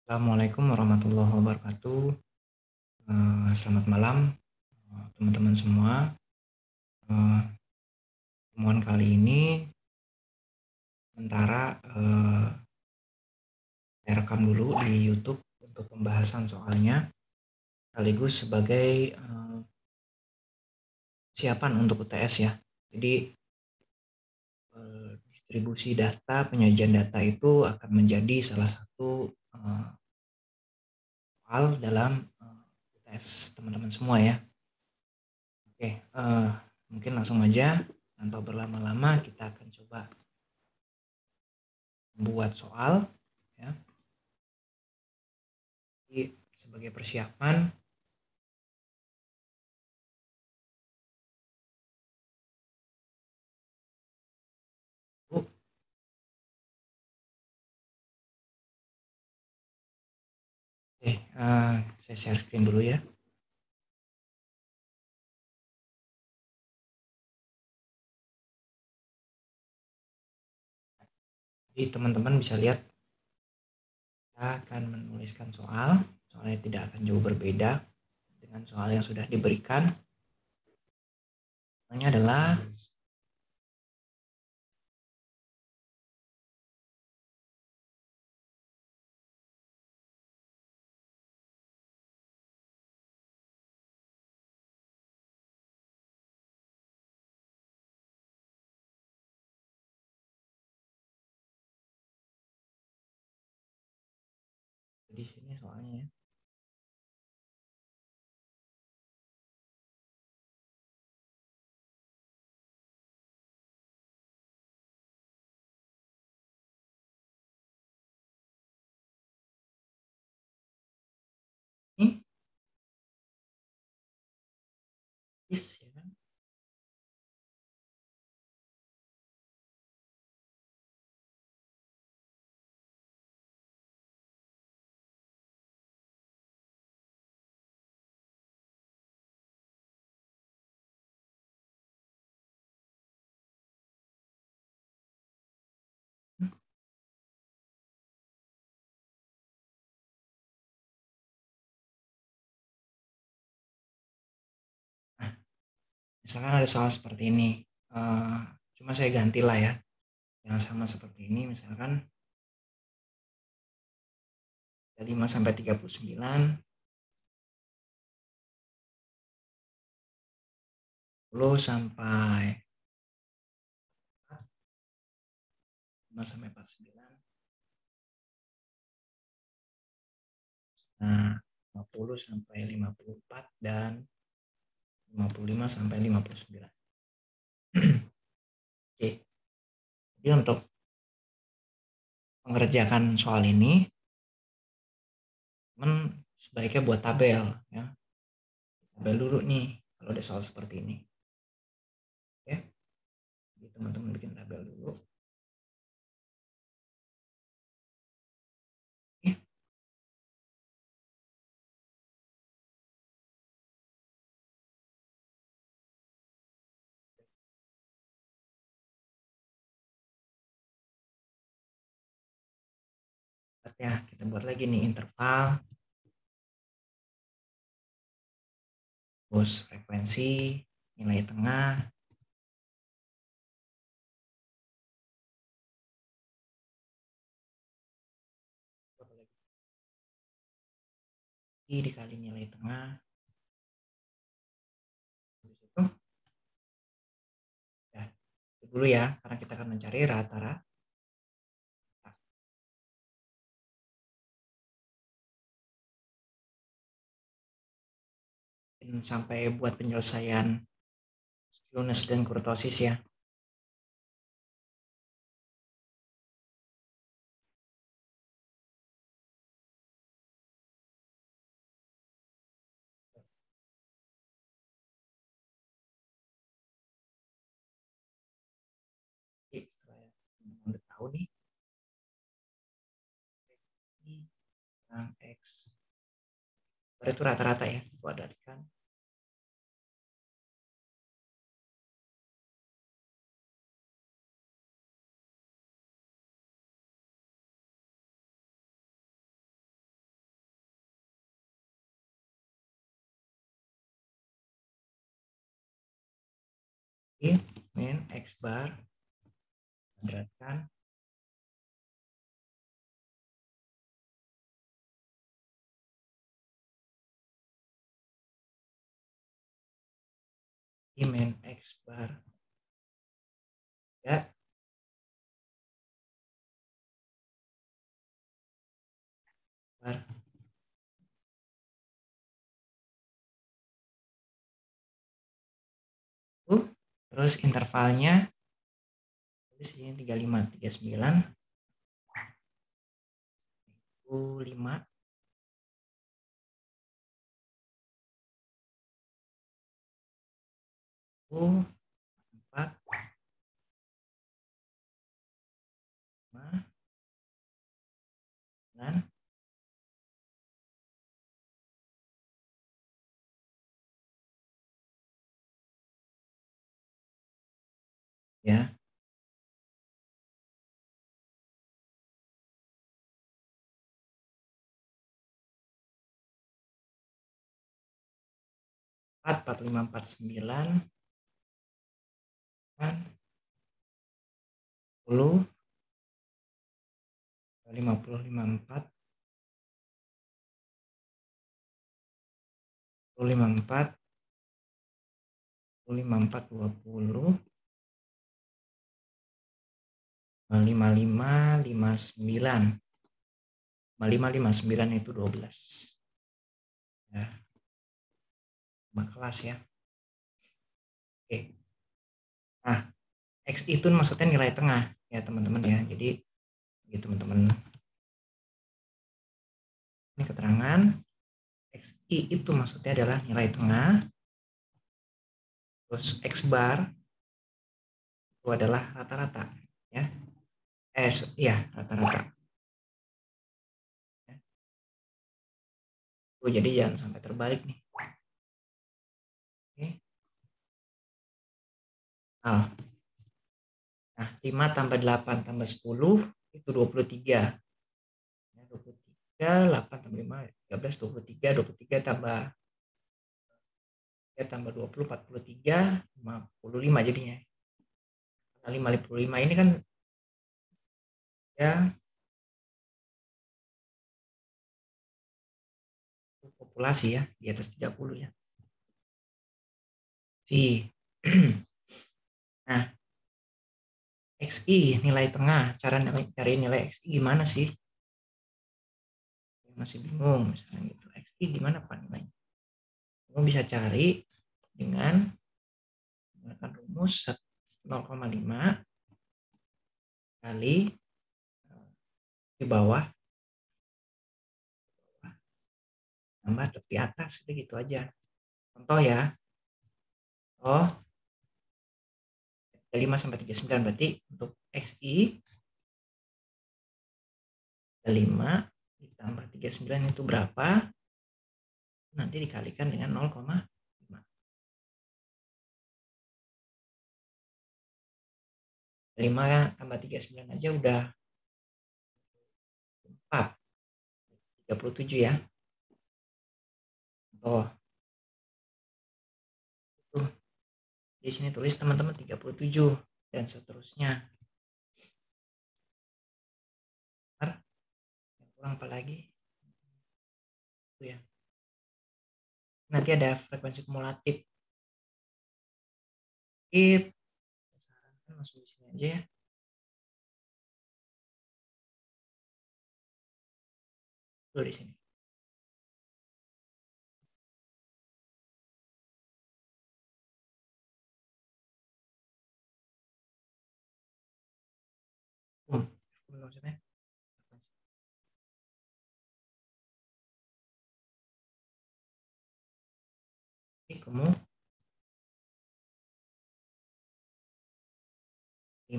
Assalamualaikum warahmatullahi wabarakatuh. Selamat malam, teman-teman semua. Eh, Pertemuan kali ini sementara saya rekam dulu di YouTube untuk pembahasan soalnya, sekaligus sebagai persiapan untuk UTS ya. Jadi distribusi data, penyajian data itu akan menjadi salah satu hal dalam UTS teman-teman semua ya. Oke, mungkin langsung aja tanpa berlama-lama kita akan coba membuat soal ya. Jadi sebagai persiapan, Bu, saya share screen dulu ya. Jadi teman-teman bisa lihat kita akan menuliskan soalnya tidak akan jauh berbeda dengan soal yang sudah diberikan. Soalnya adalah di sini soalnya ya. Ini is ya kan. Nah, misalkan ada soal seperti ini. Eh, Cuma saya gantilah ya. Yang sama seperti ini misalkan 5 sampai 39, 10 sampai 5 sampai 49. Nah, 50 sampai 54 dan 55 sampai 59. Oke. Jadi untuk mengerjakan soal ini, teman sebaiknya buat tabel ya. Tabel dulu nih kalau ada soal seperti ini. Oke. Jadi teman-teman bikin tabel dulu. Oke. Ya, kita buat lagi nih interval, terus frekuensi, nilai tengah, dikali nilai tengah. Terus itu ya, itu dulu ya, karena kita akan mencari rata-rata. Sampai buat penyelesaian lunas dan kurtosis ya. Jadi setelah teman-teman udah tahu nih, ini X itu rata-rata ya, buat kan. min X bar kuadratkan min X bar ya bar terus intervalnya di sini 35 39 5 4 5 9 ya 4 45 49 10 50 54 54 54 20 55 59 55 59 itu 12 ya kelas ya. Oke, nah X itu maksudnya nilai tengah ya teman-teman ya. Jadi gitu teman-teman, ini keterangan XI itu maksudnya adalah nilai tengah, terus X bar itu adalah rata-rata ya. Ya rata-rata ya. Jadi jangan sampai terbalik nih. Oke. Nah 5 tambah 8 tambah 10 itu 23 ya, 23 8 tambah 5 13 23 tambah 3 tambah 20 43 55 jadinya. Nah, 55 ini kan ya populasi ya di atas 30 ya. Nah, XI nilai tengah, cara cari nilai XI gimana sih? Masih bingung misalnya gitu. XI gimana Pak nilainya? Kamu bisa cari dengan menggunakan rumus 0,5 kali di bawah tambah di atas, begitu aja. Contoh ya. Oh, 5 sampai 39 berarti untuk XI 5 ditambah 39 itu berapa? Nanti dikalikan dengan 0,5. 5 tambah 39 aja udah 4. 37 ya. Oh. Tuh. Di sini tulis teman-teman 37 dan seterusnya. Yang kurang apa lagi? Itu ya. Nanti ada frekuensi kumulatif. If sarankan langsung di sini aja ya. Tuh di sini. Maksudnya kamu 5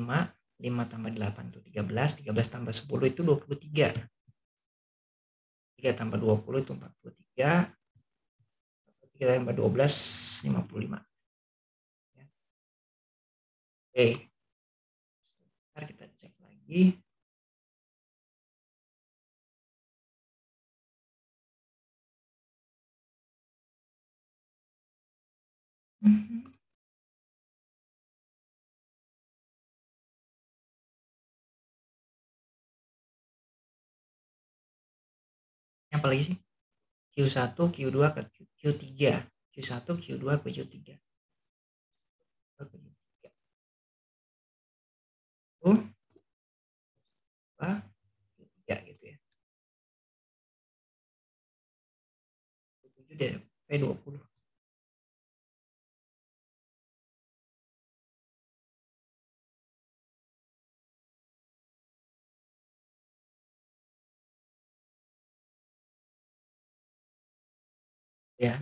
tambah 8 itu 13 tambah 10 itu 23. 3 tambah 20 itu 43. 3 tambah 12 55. Ya. Oke. Ntar kita cek lagi. Apalagi sih? Q1, Q2 ke Q3. Q1, Q2 ke Q3. Itu Q3 gitu ya. 7 DP 20. Ya.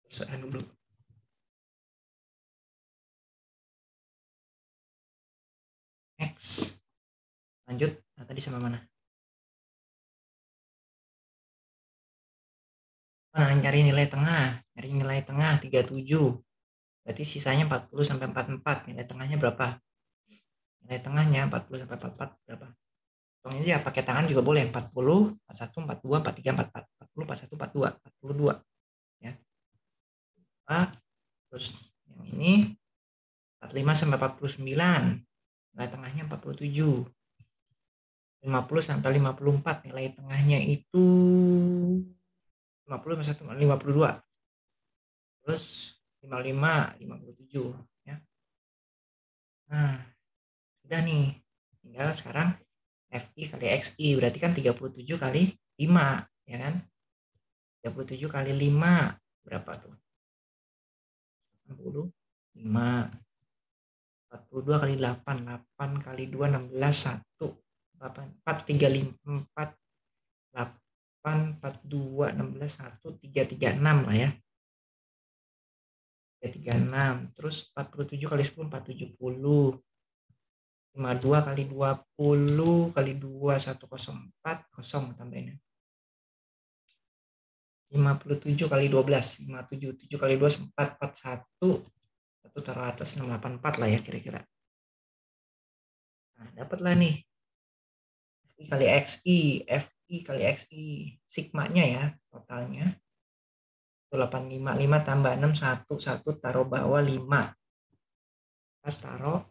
Sesuaikan dulu. Next. Lanjut. Nah, tadi sama mana? Nah, nyari nilai tengah. Nyari nilai tengah 37. Berarti sisanya 40 sampai 44. Nilai tengahnya berapa? Nilai tengahnya 40 sampai 44 berapa? Hitungnya ya pakai tangan juga boleh. 40, 41, 42, 43, 44. 40, 41, 42, 42. Ya. Nah, terus yang ini 45 sampai 49. Nilai tengahnya 47. 50 sampai 54. Nilai tengahnya itu 50 sampai 52. Terus 55, 57 ya. Nah, sudah nih. Tinggal sekarang FI kali XI berarti kan 37 kali 5 ya kan? 37 kali 5 berapa tuh? 65. 42 kali 8, 8 kali 2 16, 1 8 4 3 5 4 8 4 2 16 1 3 3 6 lah ya. 3 3 6. Terus 47 kali 10 470. 52 kali 20 kali 2 104 0 tambahinnya. 57 kali 12 57 7 kali 2 4 4 1 1 taruh atas 684 lah ya kira-kira. Nah, dapatlah nih FI kali XI, FI kali XI sigmanya ya totalnya. 855 tambah 6 1 1 taruh bawah 5. Pas taruh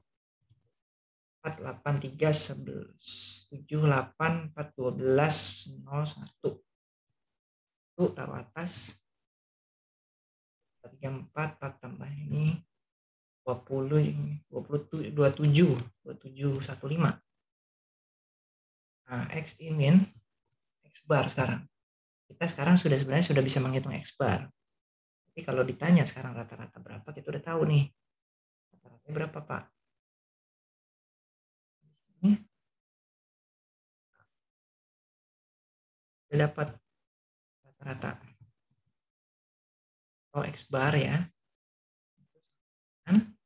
4 8 3 11 7 8 4 12 0 1. Itu taruh atas 3 4 4 tambah ini 20 ini 27 27 15. Nah, X min X bar sekarang. Kita sekarang sebenarnya sudah bisa menghitung X bar. Tapi kalau ditanya sekarang rata-rata berapa, kita udah tahu nih. Rata-ratanya berapa, Pak? Ini udah dapat rata-rata. Oh, X bar ya. Kan?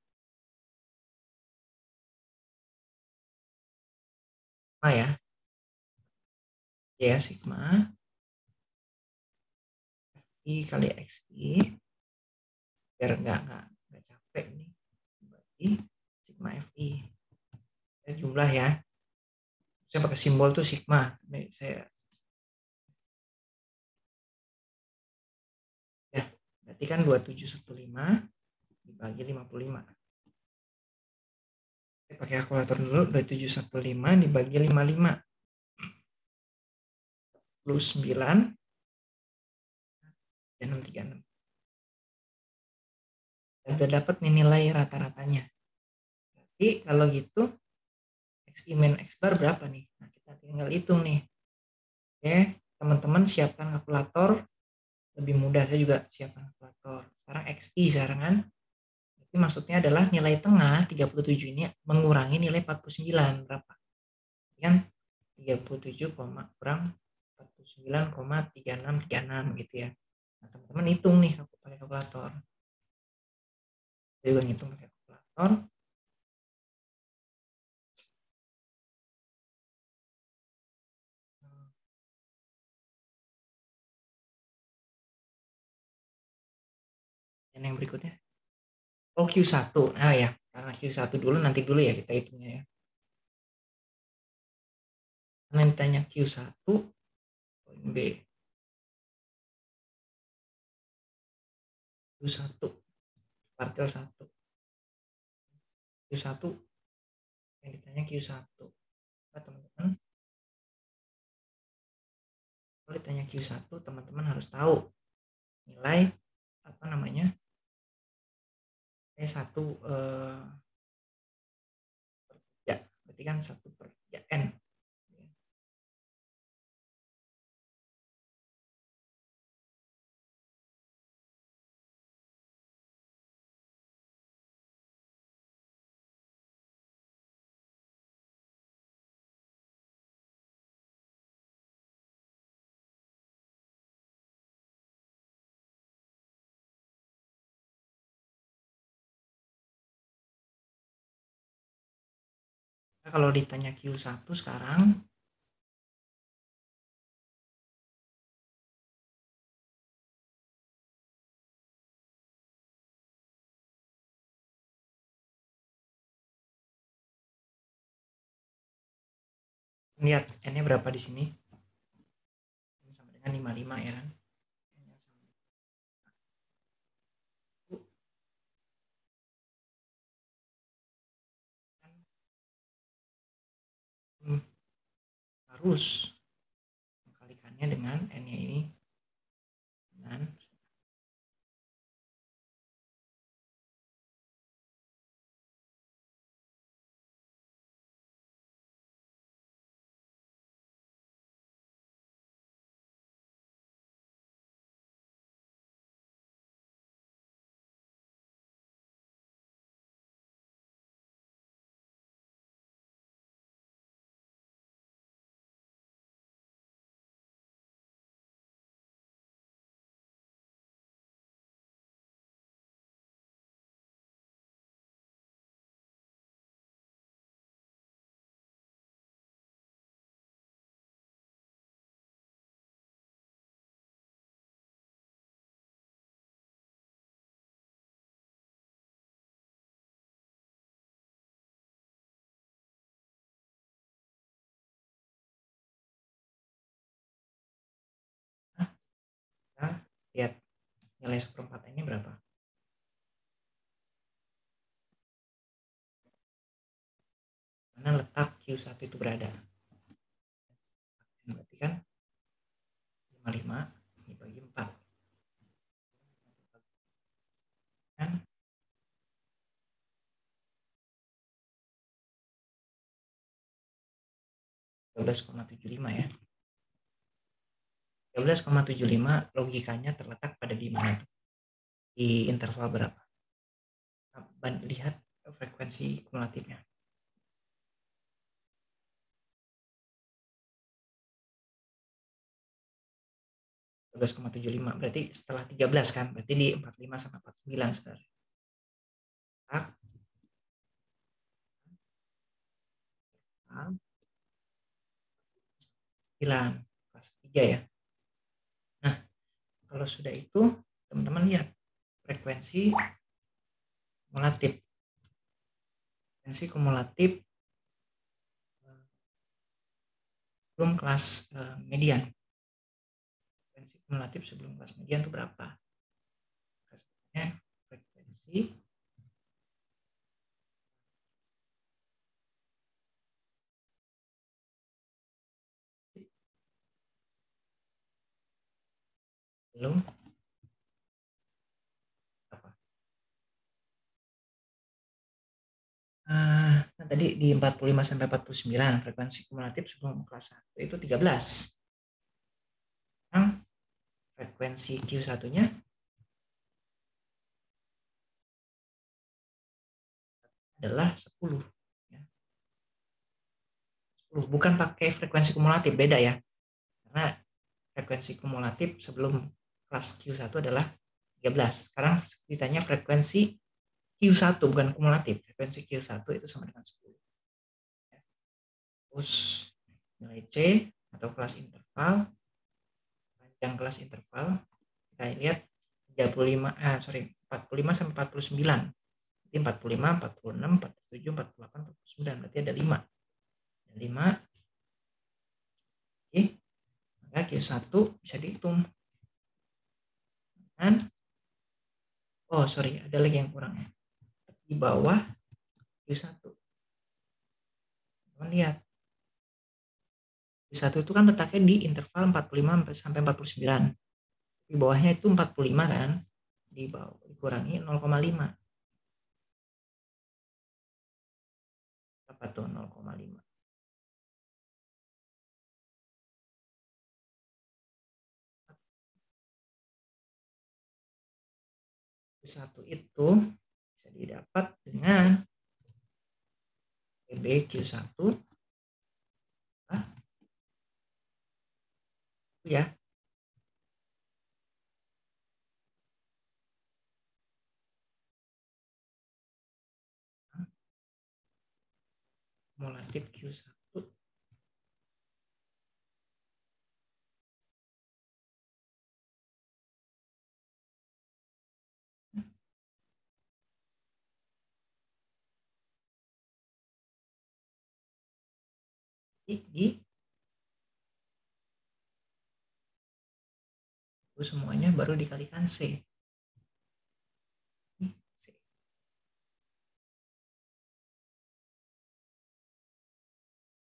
Sigma ya. Ya, sigma. I kali XI. Biar nggak capek nih. Berarti sigma FI. Jumlah ya. Saya pakai simbol tuh sigma. Nih, saya ya, berarti kan 2715 dibagi 55. Saya pakai kalkulator dulu. 2715 dibagi 55 plus 9 636. Udah dapat nih nilai rata-ratanya. Jadi kalau gitu X min X bar berapa nih? Nah, kita tinggal hitung nih. Oke, teman-teman siapkan kalkulator. Lebih mudah, saya juga siapkan kalkulator. Sekarang XI sekarang kan. Jadi maksudnya adalah nilai tengah 37 ini mengurangi nilai 49 berapa? Ini kan 37, kurang 49,3636 gitu ya. Nah, teman-teman hitung nih pakai kalkulator. Saya juga ngitung pakai kalkulator. Dan yang berikutnya. Oh, Q1. Nah ya, karena Q1 dulu nanti dulu ya kita hitungnya ya. Karena ditanya Q1 poin B. Q1 partil 1. Q1 yang ditanya Q1. Nah, teman-teman, kalau ditanya Q1, teman-teman harus tahu nilai apa namanya P1 per 3, berarti kan 1/3N. Nah, kalau ditanya Q1 sekarang, lihat N-nya berapa di sini? Ini sama dengan 55 ya kan? Harus mengkalikannya dengan N-nya ini dengan kita lihat nilai 1/4 ini berapa. Mana letak Q1 itu berada. Berarti kan 55 dibagi 4. Kan 13,75 ya. 13,75 logikanya terletak pada di mana? Di interval berapa? Lihat frekuensi kumulatifnya. 12,75 berarti setelah 13 kan, berarti di 45 sampai 49 sebenarnya. Kelas 3 ya. Nah, kalau sudah itu teman-teman lihat frekuensi kumulatif. Frekuensi kumulatif sebelum kelas median. Frekuensi kumulatif sebelum kelas median itu berapa? Frekuensi belum apa? Nah, tadi di 45 sampai 49 frekuensi kumulatif sebelum kelas 1 itu 13. Nah, frekuensi Q1-nya adalah 10. Ya. 10. Bukan pakai frekuensi kumulatif, beda ya. Karena frekuensi kumulatif sebelum kelas Q1 adalah 13. Sekarang ditanya frekuensi Q1 bukan kumulatif. Frekuensi Q1 itu sama dengan 10. Ya. Terus nilai C atau kelas interval, panjang kelas interval, kita lihat 45 sampai 49. Jadi 45, 46, 47, 48, 49. Berarti ada 5. Ada 5. Oke. Maka Q1 bisa dihitung. Dan ada lagi yang kurang ya. Di bawah Q1. Teman lihat. Q1 itu kan letaknya di interval 45 sampai 49. Di bawahnya itu 45 kan. Di bawah dikurangi 0,5. Apa tuh 0,5? Q1 itu bisa didapat dengan PBQ1 ya. Kumulatif Q1 di semuanya baru dikalikan C.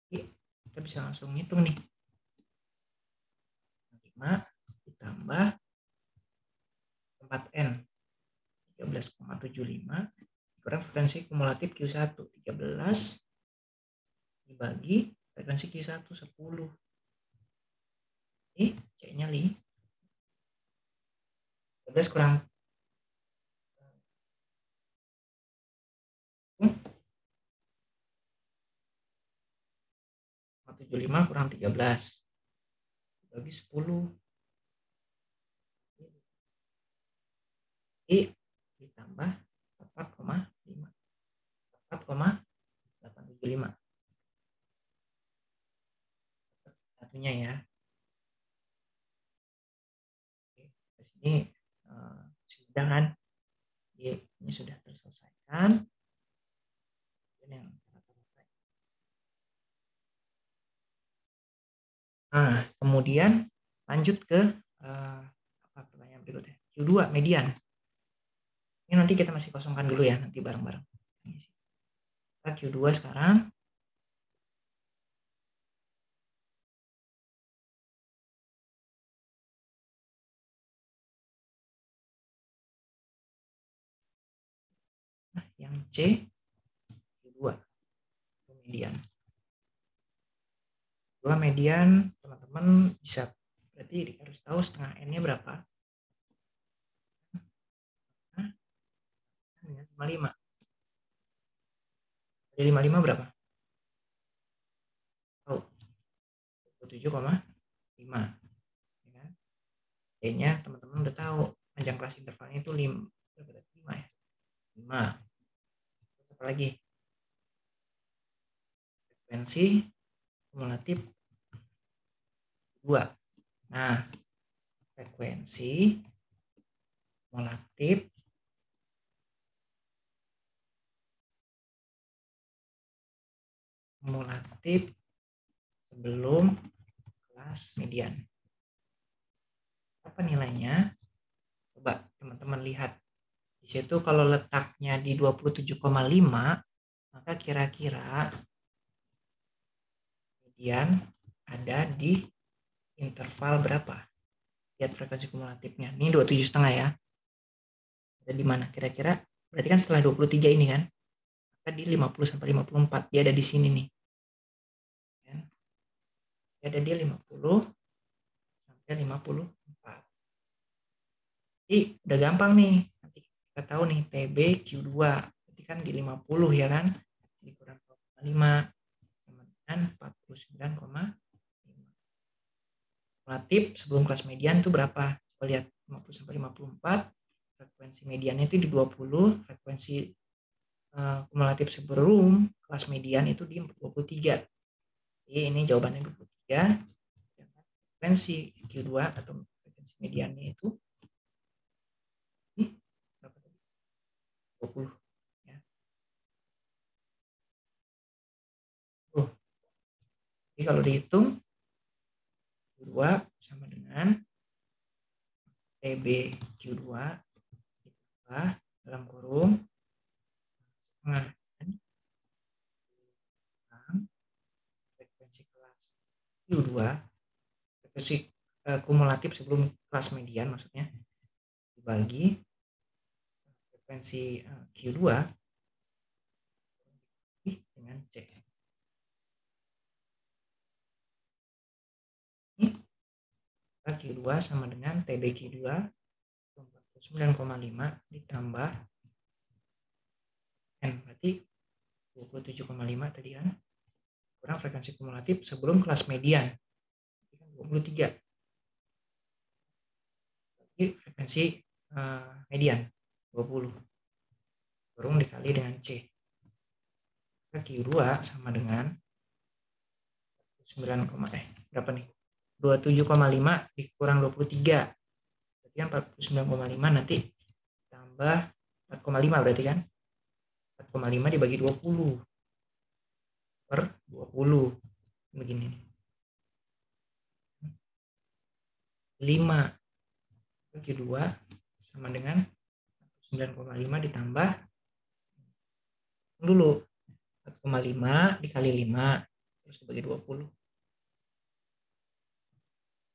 Jadi kita bisa langsung hitung nih. 5 ditambah 4N 13,75 kurang frekuensi kumulatif Q1 13 dibagi frekuensi Q1 10. Ini C-nya 13 kurang 75 kurang 13 bagi 10. I ditambah 4,5 4,875 satunya ya. Oke, di sini sudah kan, ini sudah terselesaikan. Nah, kemudian lanjut ke apa pertanyaan berikutnya, Q2 median. Ini nanti kita masih kosongkan dulu ya, nanti bareng-bareng. Kita Q2 sekarang. Nah, yang C Q2 median. Q2 median teman-teman bisa, berarti harus tahu setengah N-nya berapa. 55. Jadi 55 berapa? Tahu. 27,5. Ya. D-nya teman-teman udah tahu. Panjang kelas intervalnya itu 5 ya. 5. Apa lagi? Frekuensi kumulatif 2. Nah, frekuensi kumulatif sebelum kelas median. Apa nilainya? Coba teman-teman lihat. Di situ kalau letaknya di 27,5, maka kira-kira median ada di interval berapa? Lihat frekuensi kumulatifnya. Ini 27,5 ya. Ada di mana? Kira-kira berarti kan setelah 23 ini kan? Maka di 50 sampai 54. Dia ada di sini nih. Dia ada di 50 sampai 54. Jadi udah gampang nih. Nanti kita tahu nih TB Q2. Berarti kan di 50 ya kan? Dikurang 5 sama dengan 49,5. Kumulatif sebelum kelas median itu berapa? Coba lihat 50 sampai 54. Frekuensi mediannya itu di 20. Frekuensi kumulatif sebelum kelas median itu di 23. Jadi ini jawabannya 23. Frekuensi Q2 atau frekuensi mediannya itu 20 ya. Jadi kalau dihitung Q2 sama dengan TB Q2 ditambah dalam kurung setengah Q2 frekuensi kumulatif sebelum kelas median maksudnya dibagi frekuensi Q2 dengan C. Ini Q2 sama dengan TB Q2 49,5 ditambah N, berarti 27,5 tadi kan, kurang frekuensi kumulatif sebelum kelas median 23. Jadi frekuensi median 20 kurang dikali dengan C. Q2 sama dengan 9, berapa nih? 27,5 dikurang 23. Berarti kan 49,5 nanti tambah 4,5 berarti kan? 4,5 dibagi 20 per 20. Begini nih. 5 bagi 2 sama dengan 9,5 ditambah dulu 4,5 dikali 5 terus dibagi 20.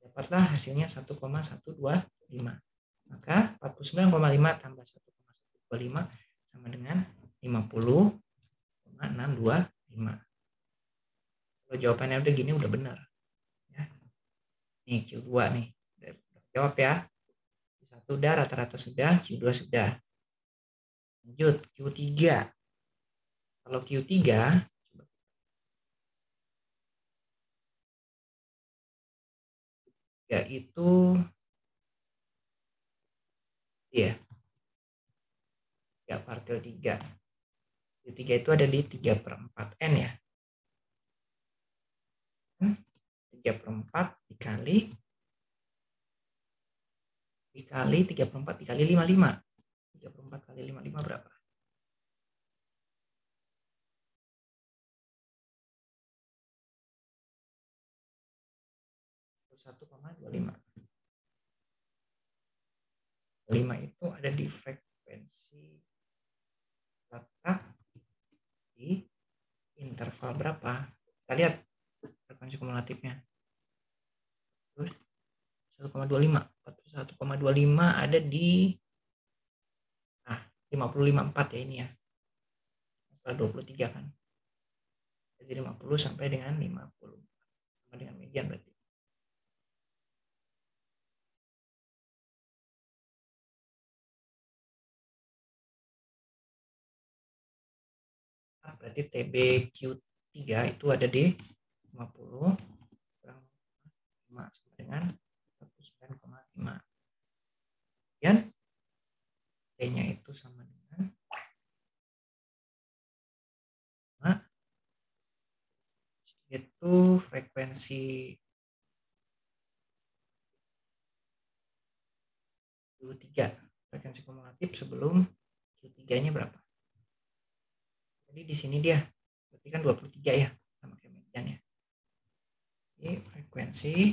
Dapatlah hasilnya 1,125. Maka 49,5 tambah 1,125 sama dengan 50,625. Kalau jawabannya udah gini udah benar. Ya. Nih Q2 nih. Udah jawab ya. Q1 udah, rata-rata sudah, Q2 sudah. Lanjut Q3. Kalau Q3 yaitu ya partil 3. Q3 itu ada di 3/4 N ya. 3/4 dikali 3/4 dikali 55. 3/4 kali 55 berapa? 1,25. 5 itu ada di frekuensi letak di interval berapa? Kita lihat frekuensi kumulatifnya. Terus 1,25. 1,25 ada di 55,4 ya ini ya. Setelah 23 kan. Jadi 50 sampai dengan 50. Sama dengan median berarti. Berarti TBQ3 itu ada di 50 kurang 5 sama dengan 49,5. Kemudian T-nya itu sama dengan 5. Itu frekuensi Q3. Frekuensi kumulatif sebelum Q3-nya berapa? Jadi di sini dia berarti kan 23 ya, sama kayak median ya. Jadi frekuensi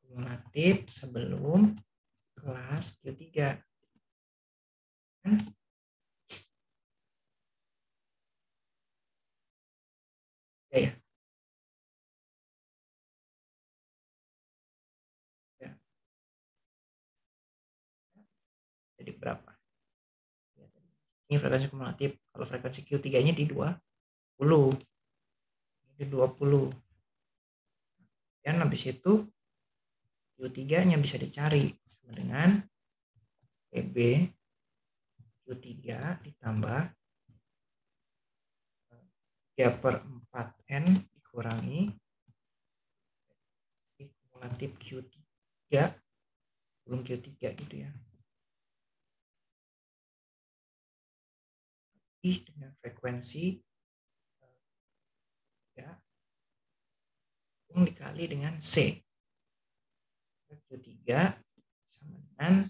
kumulatif sebelum kelas Q3. Ya. Jadi berapa? Ini frekuensi kumulatif. Kalau frekuensi Q3-nya di 20. Di 20. Dan habis itu Q3-nya bisa dicari sama dengan TB Q3 ditambah 3/4 N dikurangi kumulatif Q3 belum Q3 gitu ya. Dengan frekuensi ya dikali dengan C. Q3 sama dengan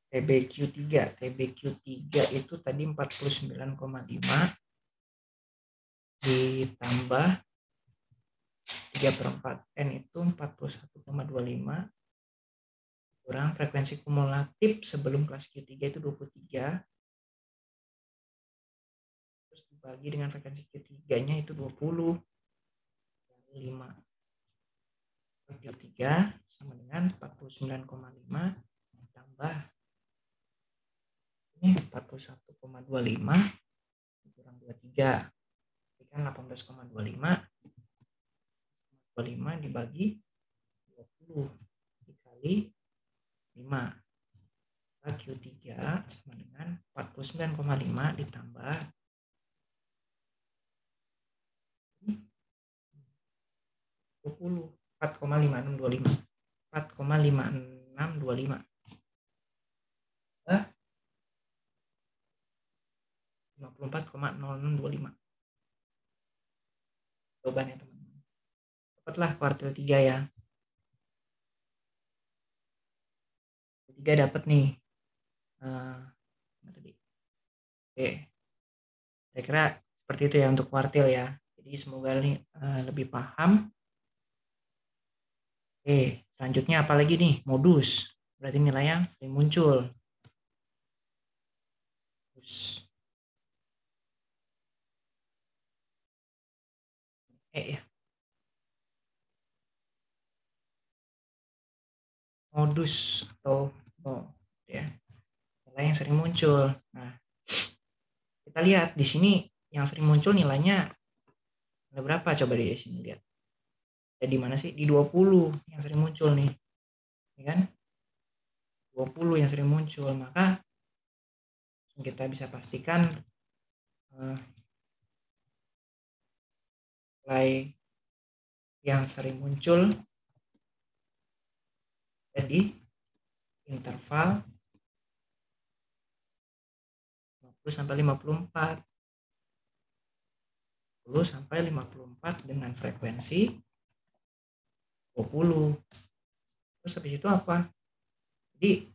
TBQ3. TBQ3 itu tadi 49,5 ditambah 3/4 N itu 41,25 kurang frekuensi kumulatif sebelum kelas Q3 itu 23 terus dibagi dengan frekuensi Q3-nya itu 20 kali 5 Q3 sama dengan 49,5 tambah ini 41,25 kurang 23. Ini kan 18,25 dibagi 20 dikali 5. Q3 sama dengan 49,5 ditambah 20, 4,5625. 4,5625. 54,0625. Jawabannya teman-teman. Dapatlah kuartil 3 ya. 3 dapat nih. Tadi. Oke. Saya kira seperti itu ya untuk kuartil ya. Jadi semoga ini lebih paham. Oke, selanjutnya apa lagi nih? Modus. Berarti nilai yang sering muncul. Ya. Modus atau ya. Nilai yang sering muncul. Nah, kita lihat di sini yang sering muncul nilainya ada berapa? Coba di sini lihat. Ada di mana sih? Di 20 yang sering muncul nih. Ya kan? 20 yang sering muncul. Maka kita bisa pastikan nilai yang sering muncul jadi interval 50 sampai 54. 10 sampai 54 dengan frekuensi 20. Terus habis itu apa? Jadi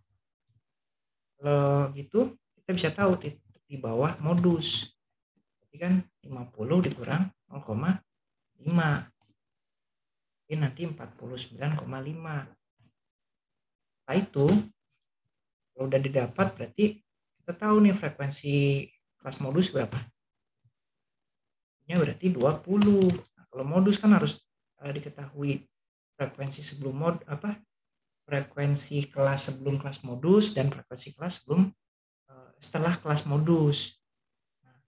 kalau gitu kita bisa tahu di bawah modus. Jadi kan 50 dikurang 0,5. Ini nanti 49,5. Setelah itu kalau udah didapat berarti kita tahu nih frekuensi kelas modus berapa. Ini berarti 20. Nah, kalau modus kan harus diketahui frekuensi sebelum frekuensi kelas sebelum kelas modus dan frekuensi kelas sebelum setelah kelas modus. Nah,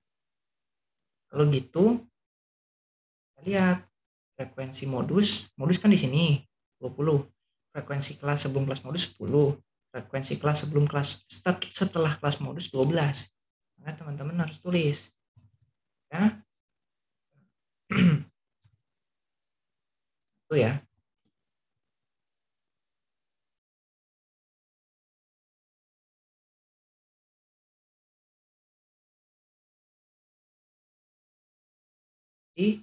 kalau gitu kita lihat frekuensi modus kan di sini 20. Frekuensi kelas sebelum kelas modus 10. Frekuensi kelas sebelum kelas setelah kelas modus 12. Maka teman-teman harus tulis ya. Itu ya. Jadi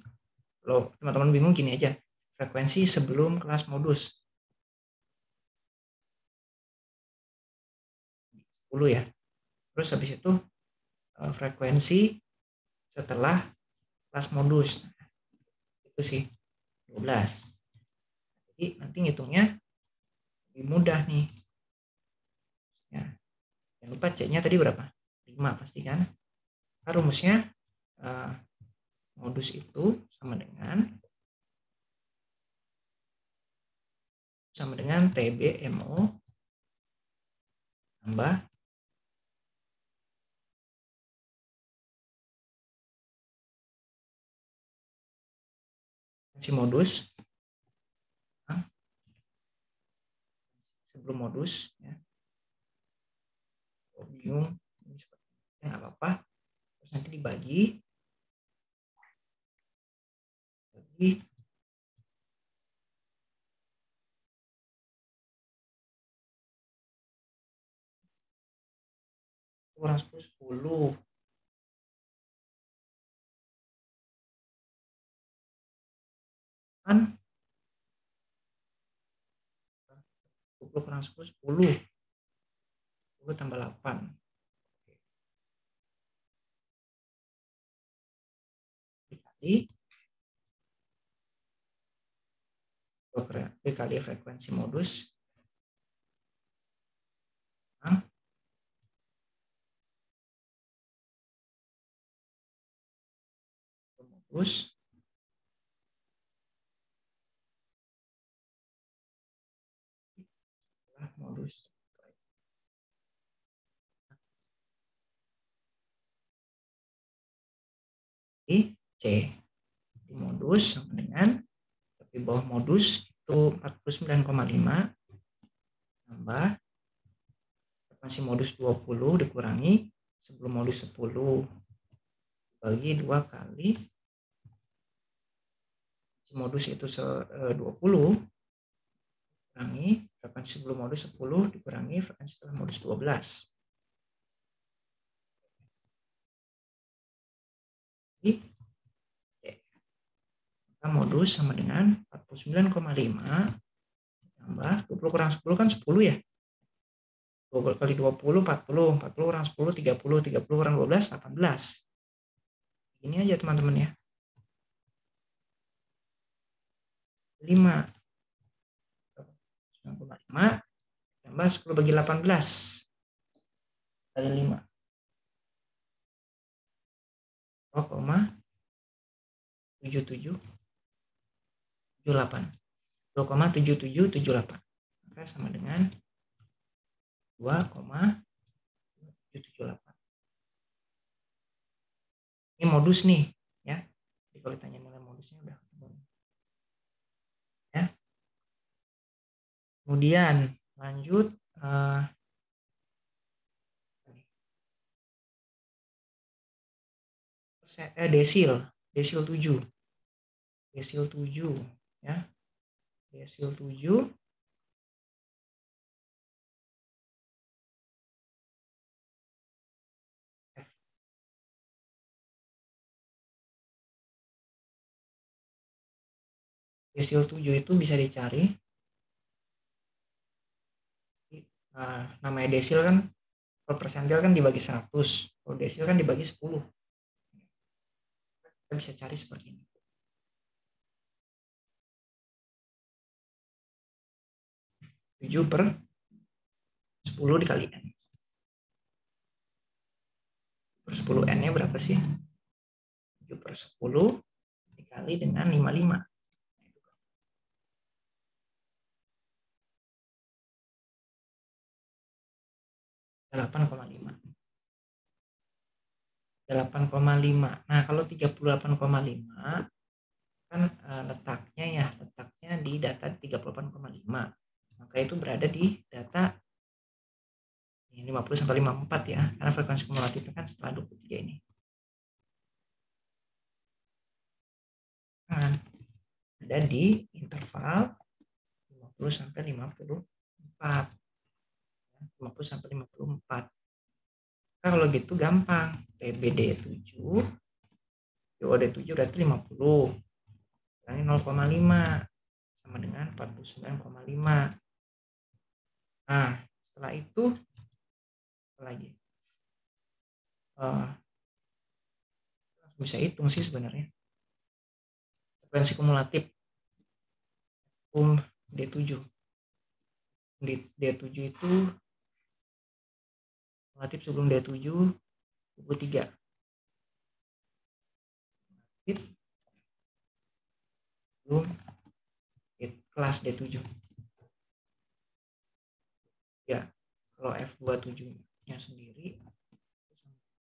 kalau teman-teman bingung gini aja, frekuensi sebelum kelas modus 10 ya. Terus habis itu frekuensi setelah kelas modus. Nah, itu sih 12. Jadi nanti ngitungnya lebih mudah nih. Ya. Jangan lupa C-nya tadi berapa? 5 pasti kan. Nah, rumusnya modus itu sama dengan TBMO tambah si modus sebelum modus ya. Kalau bingung ini seperti nggak apa-apa. Terus nanti dibagi kurang 10 kan 20 kurang 10 10 tambah 8 dikali frekuensi modus modus. Di C. Di modus sama dengan, di bawah modus itu 49,5 tambah frekuensi modus 20 dikurangi sebelum modus 10 bagi 2 kali modus itu 20 kurangi frekuensi sebelum modus 10 dikurangi frekuensi setelah modus 12. Jadi maka modus sama dengan 49,5 tambah 20 kurang 10 kan 10 ya. 20 kali 20 40, 40 kurang 10 30, 30 kurang 12 18. Ini aja teman-teman ya. 5 9,5 tambah 10 bagi 18 kali 5 2,7778 2,7778 maka sama dengan 2,778. Ini modus nih ya. Jadi kalau ditanya nilai modusnya udah ketemu ya. Kemudian lanjut desil 7 ya. Desil 7 desil 7 itu bisa dicari. Namanya desil kan, kalau persentil kan dibagi 100, kalau desil kan dibagi 10. Kita bisa cari seperti ini. 7 per 10 dikali N. Per 10 N-nya berapa sih? 7 per 10 dikali dengan 55. 8,5. 8,5. Nah, kalau 38,5 kan letaknya di data 38,5. Maka itu berada di data 50 sampai 54 ya. Karena frekuensi kumulatifnya kan setelah 23 ini. Nah, ada di interval 50 sampai 54. 50 sampai 54. Nah, kalau gitu gampang. TBD 7, DOD 7 berarti 50. Ini 0,5 sama dengan 49,5. Nah, setelah itu apa lagi? Bisa hitung sih sebenarnya. Frekuensi kumulatif D7. D7 itu kumulatif sebelum D7 23. Belum kelas D7. Ya, kalau F27-nya sendiri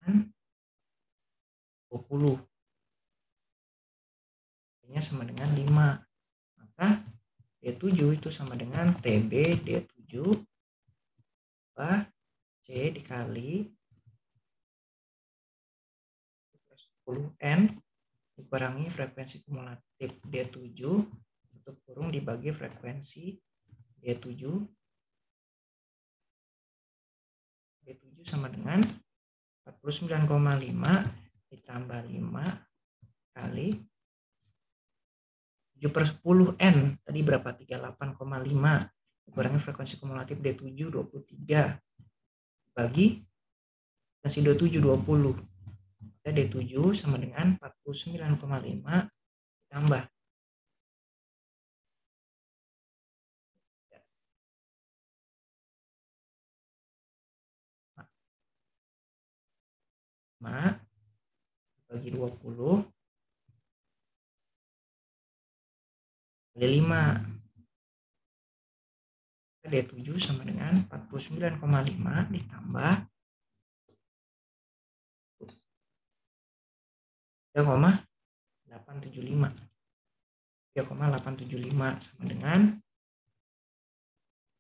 dengan 20. Ini sama dengan 5. Maka D7 itu sama dengan TB D7 tambah C dikali 10N dikurangi frekuensi kumulatif D7 tutup kurung dibagi frekuensi D7 sama dengan 49,5 ditambah 5 kali 7 per 10 N tadi berapa? 38,5 dikurangi frekuensi kumulatif D7 23 bagi frekuensi D7 20. D7 sama dengan 49,5 ditambah bagi 20 kali 5 D7 sama dengan 49,5 ditambah 3,875. 3,875 sama dengan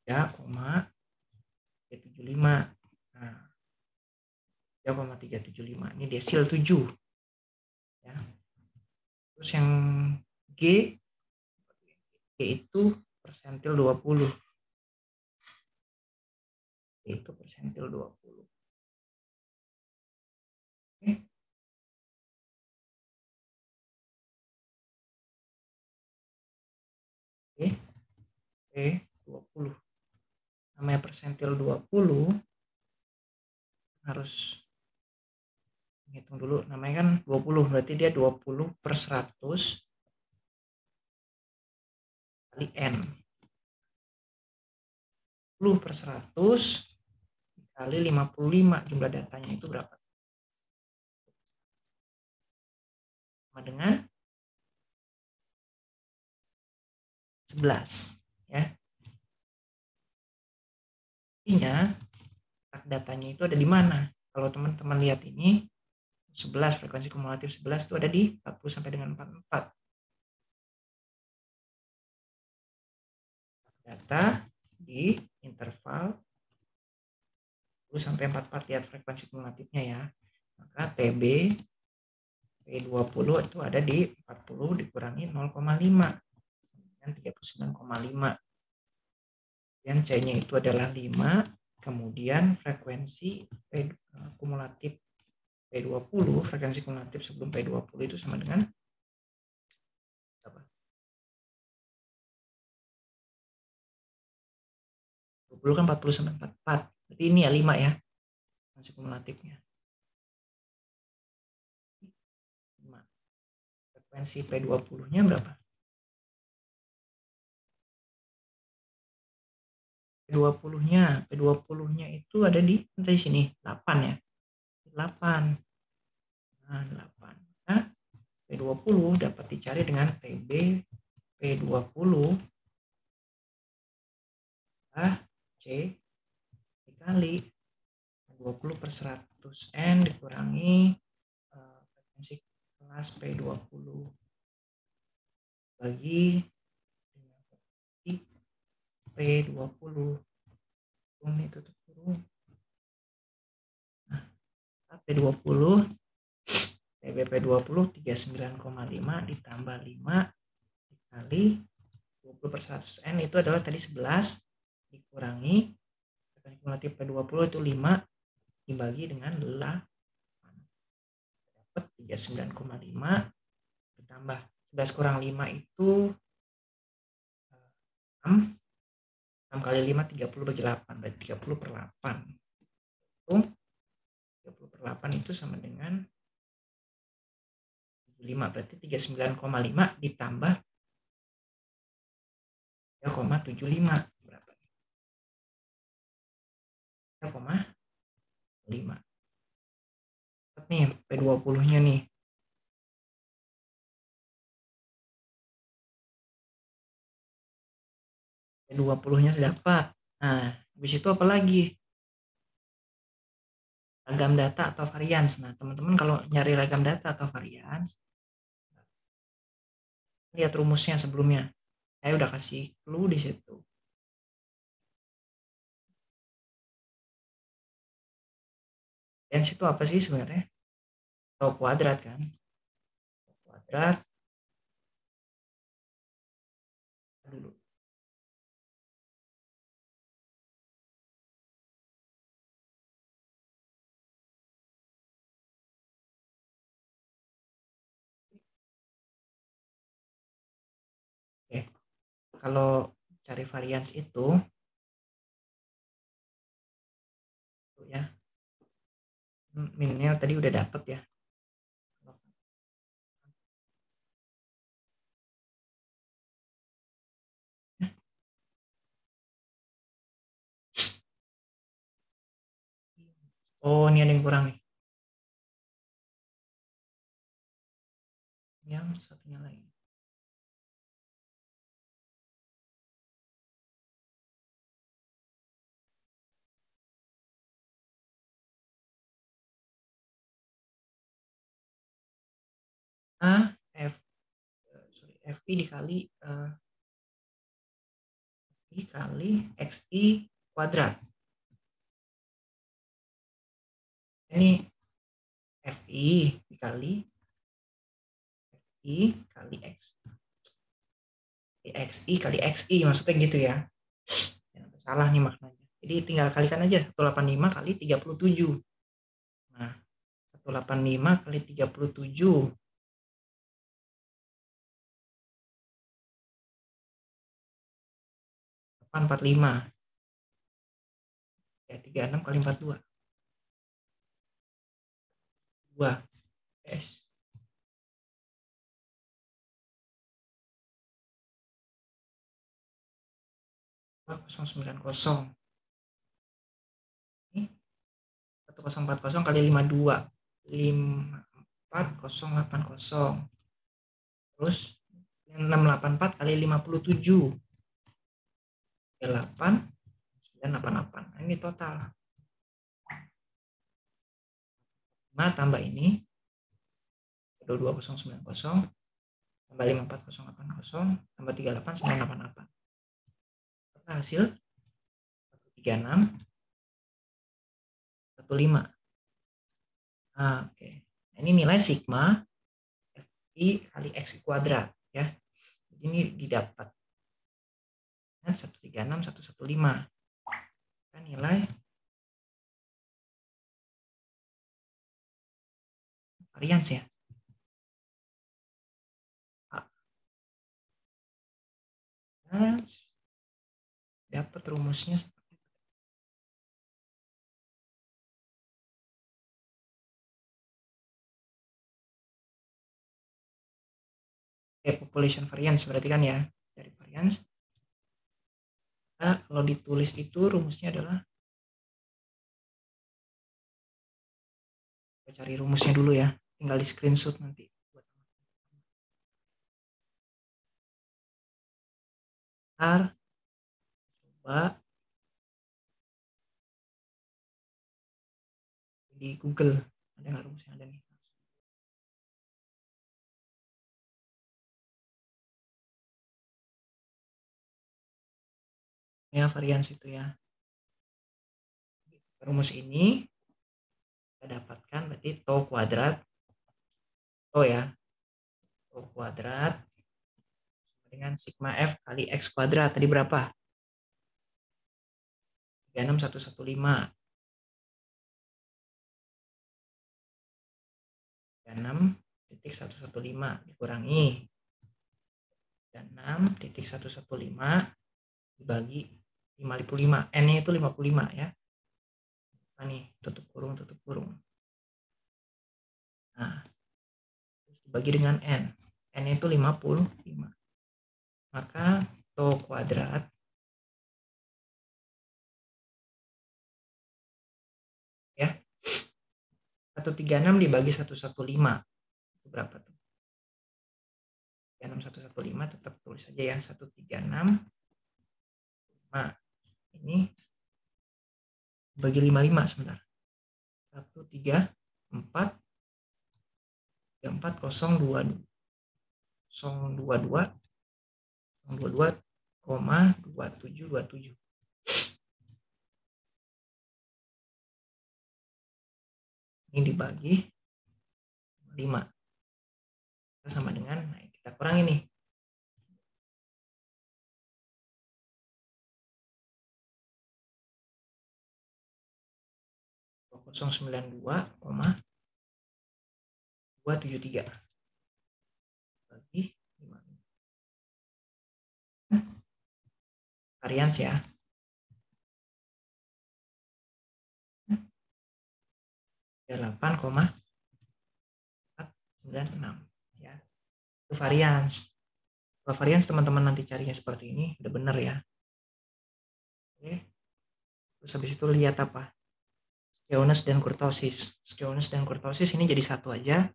3,375. Nah, 3,375 ini desil 7 ya. Terus yang G itu persentil 20. G itu persentil 20. Oke. Oke. Oke, 20. Namanya persentil 20 harus hitung dulu, namanya kan 20, berarti dia 20 per 100 kali N. 10 per 100 kali 55, jumlah datanya itu berapa? Sama dengan 11 ya. Artinya datanya itu ada di mana? Kalau teman-teman lihat ini 11, frekuensi kumulatif 11 itu ada di 40 sampai dengan 44. Data di interval 10 sampai 44, lihat frekuensi kumulatifnya ya. Maka TB P20 itu ada di 40 dikurangi 0,5 dengan 39,5. Dan C-nya itu adalah 5, kemudian frekuensi kumulatif P20, frekuensi kumulatif sebelum P20 itu sama dengan apa? 20 kan 40 sampai 44. Berarti ini ya 5 ya. Frekuensi kumulatifnya. 5. Frekuensi P20-nya berapa? P20-nya itu ada di sini 8 ya. 8. Nah, 8. Nah, P20 dapat dicari dengan TB P20 C dikali 20 per 100 N dikurangi frekuensi kelas P20 bagi P20. Ini tutup kurung. Nah, P20 TBP20 39,5 ditambah 5 dikali 20 per 100 N itu adalah tadi 11 dikurangi frekuensi kumulatif P20 itu 5 dibagi dengan 8 dapat 39,5 ditambah 11 kurang 5 itu 6 kali 5 30 bagi 8 berarti 30 per 8 itu 30 per 8 itu sama dengan 5, berarti 39,5 ditambah 3,75 berapa? 3,5. Nih P20-nya nih. P20-nya sudah dapat. Nah, habis itu apa lagi? Ragam data atau varians. Nah, teman-teman kalau nyari ragam data atau varians, lihat rumusnya sebelumnya. Saya udah kasih clue di situ. Varians itu apa sih sebenarnya? Atau kuadrat kan? Kuadrat dulu. Oke. Kalau cari varians itu ya. Minnya tadi udah dapet ya. Oh, ini ada yang kurang nih. Yang satunya lagi. FI dikali XI kuadrat. Ini FI dikali I kali X. XI kali XI maksudnya gitu ya. Jangan salah nih maknanya. Jadi tinggal kalikan aja 185 kali 37. Nah, 185 kali 37 845. Ya 36 kali 42. 2. S. Kosong 90. Ini 1040 kali 52. 54080. Terus 684 kali 57. 8 988. Nah, ini total. 5 tambah ini 22090 tambah 54080 tambah 38988. Total hasil 136 15. Nah, oke. Nah, ini nilai sigma FI kali X kuadrat ya. Jadi ini didapat 136 115. Kan nilai varians ya. Dapat rumusnya population variance berarti kan ya, dari variance. Nah, kalau ditulis itu rumusnya adalah, kita cari rumusnya dulu ya, tinggal di screenshot nanti. Coba di Google ada nggak rumusnya, ada nih. Ya varians itu ya, rumus ini kita dapatkan berarti tau kuadrat ya, tau kuadrat dengan sigma F kali X kuadrat tadi berapa? 36115. 36.115 dikurangi 36.115 dibagi 55. N-nya itu 55 ya. Nah, nih, tutup kurung. Nah, dibagi dengan N. N-nya itu 55. Maka tau kuadrat ya 136 dibagi 115 itu berapa tuh? 36115 tetap tulis aja ya, 136. Nah, ini bagi 55 sebentar. 134 022 022,2727. Ini dibagi 5 sama dengan, nah kita kurangi nih, 092,273 bagi 5. Varians ya. 8,496 ya. Itu varians. Kalau varians teman-teman nanti carinya seperti ini udah bener ya. Oke. Terus habis itu lihat apa? Skewness dan kurtosis. Skewness dan kurtosis ini jadi satu aja.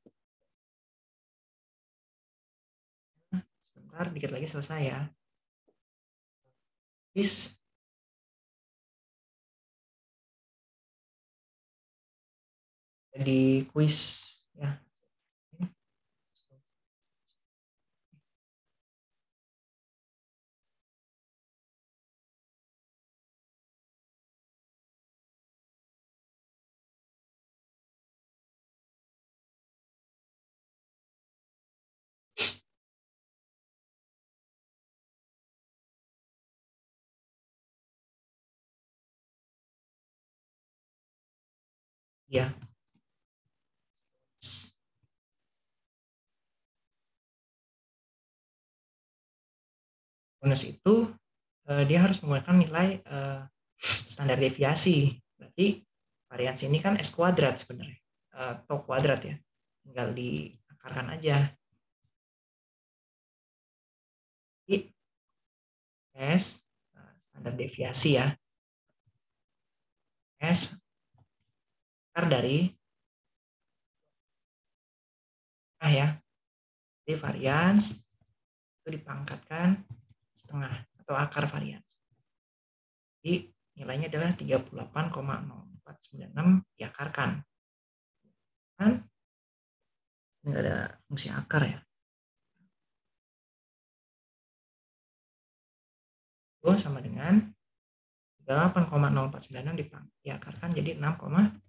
Sebentar, dikit lagi selesai ya. Di quiz ya. Ya. Bonus itu dia harus menggunakan nilai standar deviasi. Berarti variansi ini kan S kuadrat sebenarnya, atau kuadrat ya. Tinggal diakarkan aja. Jadi S standar deviasi ya. S akar dari ya. Jadi varians itu dipangkatkan setengah atau akar varians. Jadi nilainya adalah 38,0496 diakarkan. Kan nggak ada fungsi akar ya. Itu sama dengan 38,0496 diakarkan jadi 1684.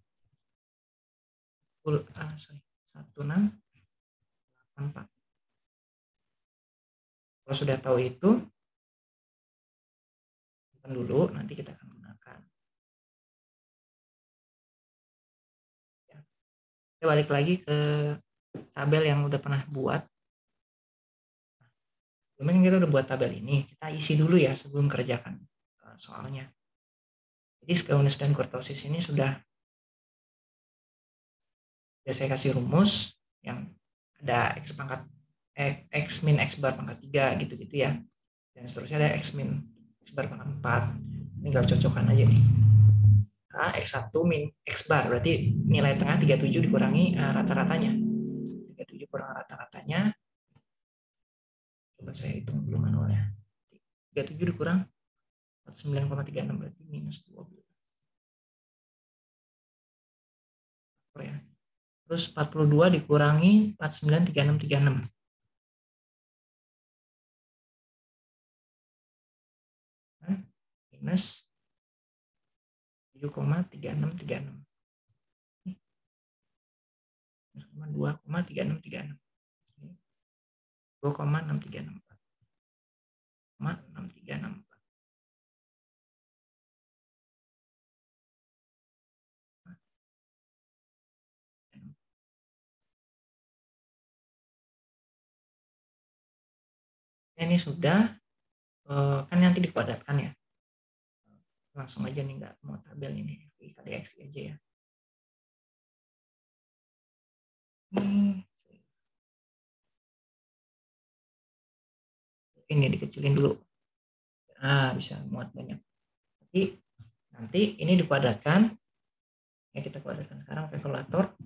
Kalau sudah tahu itu, simpan dulu, nanti kita akan gunakan. Ya. Kita balik lagi ke tabel yang udah pernah buat. Sebelumnya kita udah buat tabel ini, kita isi dulu ya sebelum kerjakan soalnya. Jadi skewness dan kurtosis ini sudah saya kasih rumus yang ada x pangkat x min x bar pangkat 3 gitu-gitu ya. Dan seterusnya ada x min x bar pangkat 4. Tinggal cocokkan aja nih. X1 min x bar berarti nilai tengah 37 dikurangi rata-ratanya. 37 kurang rata-ratanya. Coba saya hitung dulu manualnya. 37 dikurang 49,36 berarti minus 12. Ya. Terus 42 dikurangi 49,3636. Minus 7,3636. 2,3636. 2,6364. 6364. Ini sudah kan nanti dikuadratkan ya. Langsung aja nih, nggak mau tabel ini, kali X aja ya. Ini dikecilin dulu. Nah, bisa muat banyak. Jadi nanti ini dikuadratkan. Ya, kita kuadratkan sekarang kalkulator.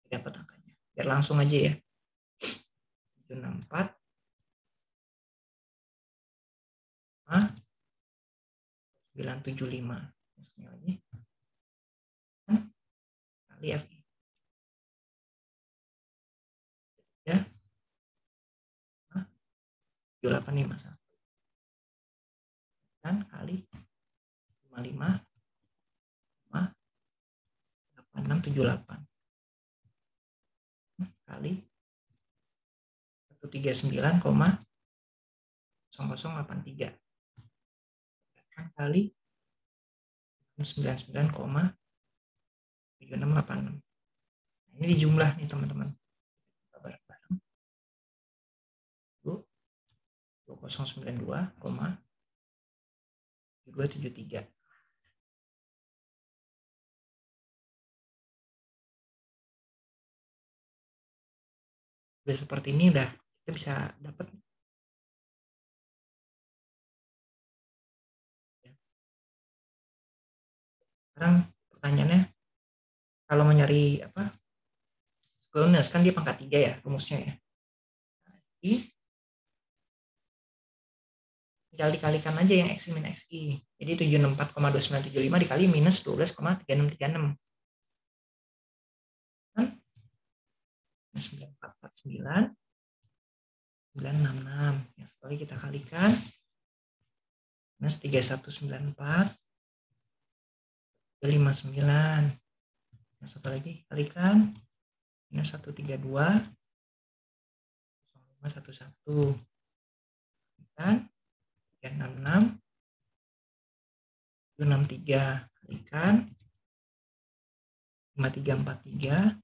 Dapat angkanya. Biar langsung aja ya. 764 975 lagi kali FI ya 7851 dan kali 55 8678 kali 139,0083 kali 99,7686. Nah, ini dijumlah nih teman-teman. Bareng-bareng. 2092,273. Udah seperti ini udah kita bisa dapat. Sekarang pertanyaannya, kalau mau nyari apa? Skewness kan dia pangkat 3 ya rumusnya ya. Jadi tinggal dikalikan aja yang X min XI. Jadi 764,2975 dikali minus 12,3636. Kan? 9449 966. Ya, sekali kita kalikan. Minus 3194 59. Nah, satu lagi kalikan. Minus 132 0511. Kan? 366 763 kalikan 5343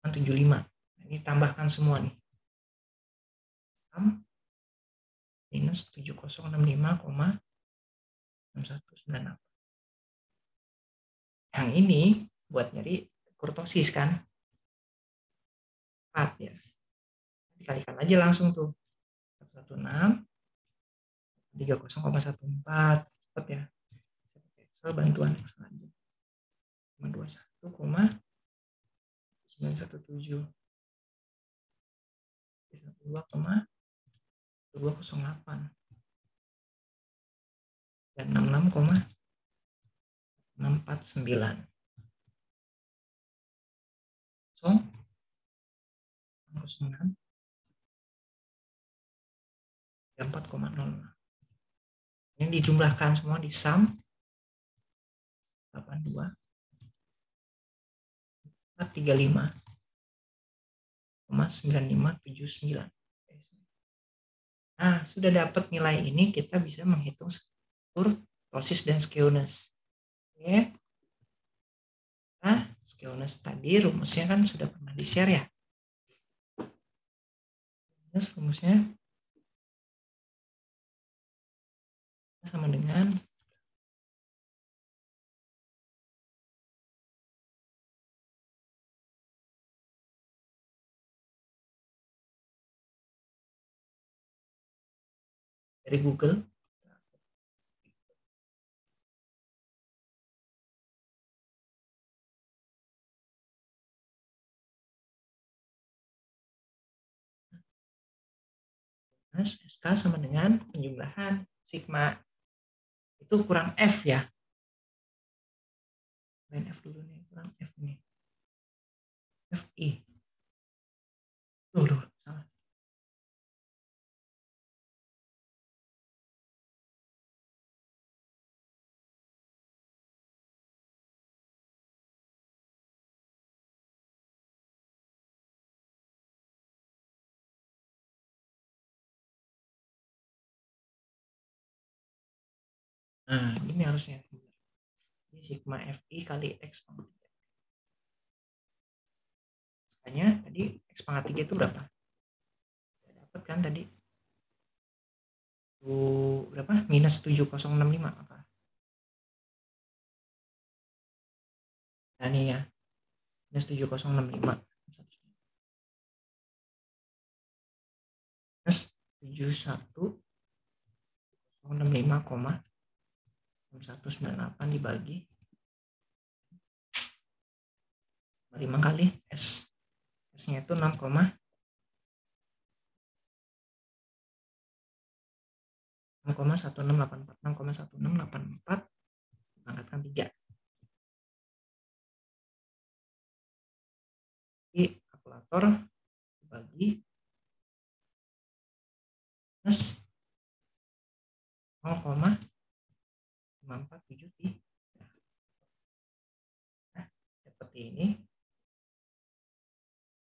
75. Ini tambahkan semua nih. Minus 7065,6198. Yang ini buat nyari kurtosis kan? 4 ya. Dikalikan aja langsung tuh. 116 30,14. Cepet ya. Excel bantuan Excel aja. 21,917. 2,208 dan 66,649. So 06 4,06. Ini dijumlahkan semua di sum 82 435,9579. Nah, sudah dapat nilai ini, kita bisa menghitung kurtosis dan skewness. Oke. Nah, skewness tadi rumusnya kan sudah pernah di-share ya. Terus rumusnya sama dengan dari Google. SK sama dengan penjumlahan sigma itu kurang F ya. Kurang F dulu nih, kurang F nih. FI. Loh, salah. Nah, ini harusnya. Ini sigma FI kali X pangkat 3. Makanya tadi X pangkat 3 itu berapa? Dapat kan tadi? Berapa? Minus 7065 apa? Nah, ini ya. Minus 7065. Minus 7165,6198 dibagi 5 kali S. S-nya itu 6,1684 pangkatkan 3. Di kalkulator bagi minus 0,5473. Nah, seperti ini.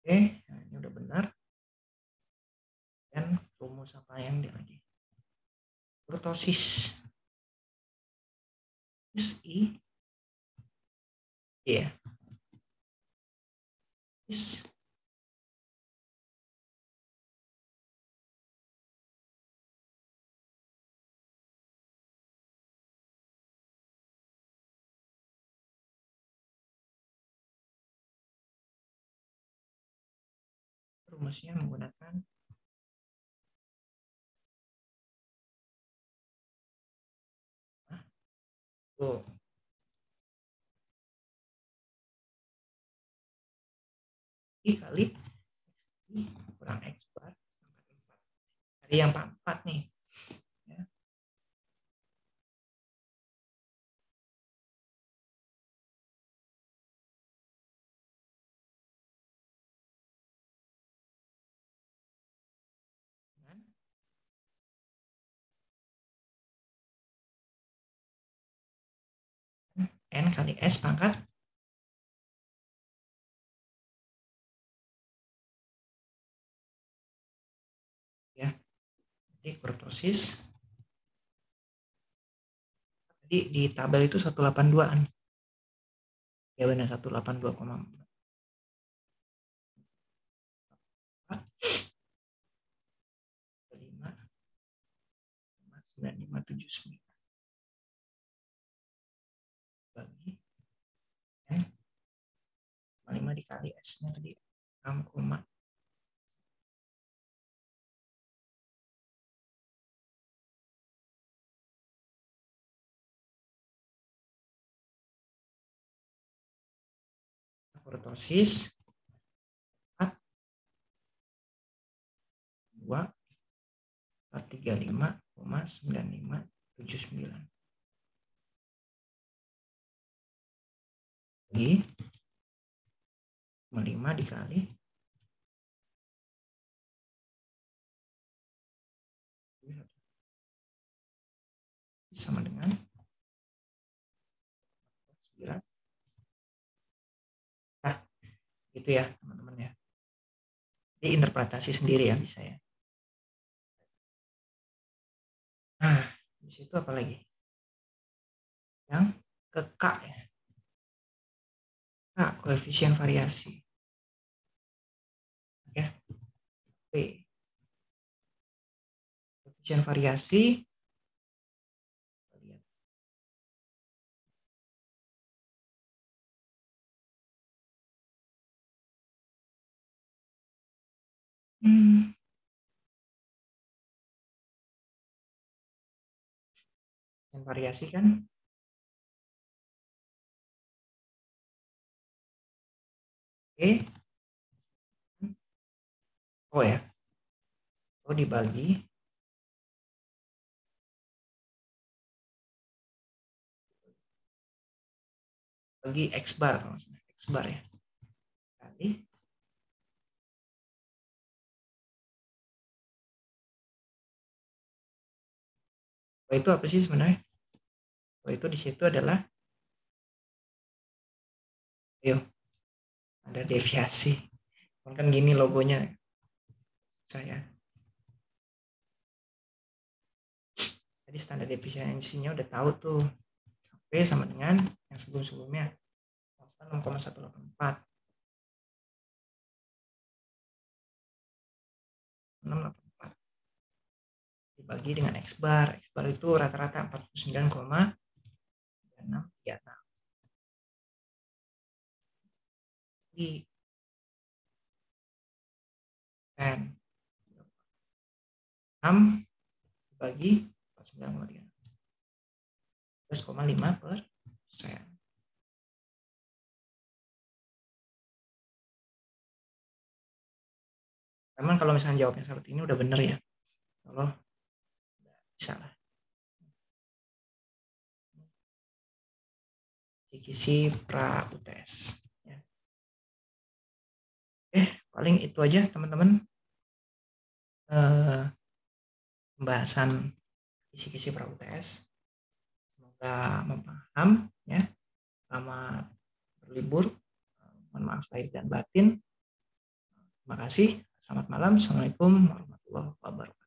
Oke, nah ini udah benar. Dan rumus apa yang dia lagi? Kurtosis. I. Ya. Is. Rumusnya menggunakan tuh. I kali I kurang X bar pangkat 4. Dari yang 4 nih. Ya. N kali S pangkat ya. Jadi kurtosis Jadi di tabel itu 182-an. Ya benar 182,4. 9579 bagi N 5 dikali S-nya tadi 6, kurtosis 4 2 435,9579 bagi 5 dikali sama dengan 9. Nah, gitu ya teman-teman ya. Jadi interpretasi sendiri ya bisa ya. Nah, di situ apa lagi? Yang ke K ya. K, koefisien variasi. Oke. P. Koefisien variasi. Yang variasi kan E. Oh ya. Oh dibagi X bar kalau X bar ya. Kali oh itu apa sih sebenarnya? Oh itu di situ adalah ayo ada deviasi. Kan gini logonya saya. Tadi standar defisiensinya udah tahu tuh. P sama dengan yang sebelum-sebelumnya 6,184. 684 dibagi dengan X bar. X bar itu rata-rata 49,636. Di N 6 dibagi 49,3 11,5%. Teman kalau misalnya jawabnya seperti ini udah bener ya. Kalau bisa lah. Kisi pra UTS. Ya. Paling itu aja teman-teman. Pembahasan kisi-kisi pra UTS. Semoga memaham ya. Selamat berlibur. Mohon maaf lahir dan batin. Terima kasih. Selamat malam. Assalamualaikum warahmatullahi wabarakatuh.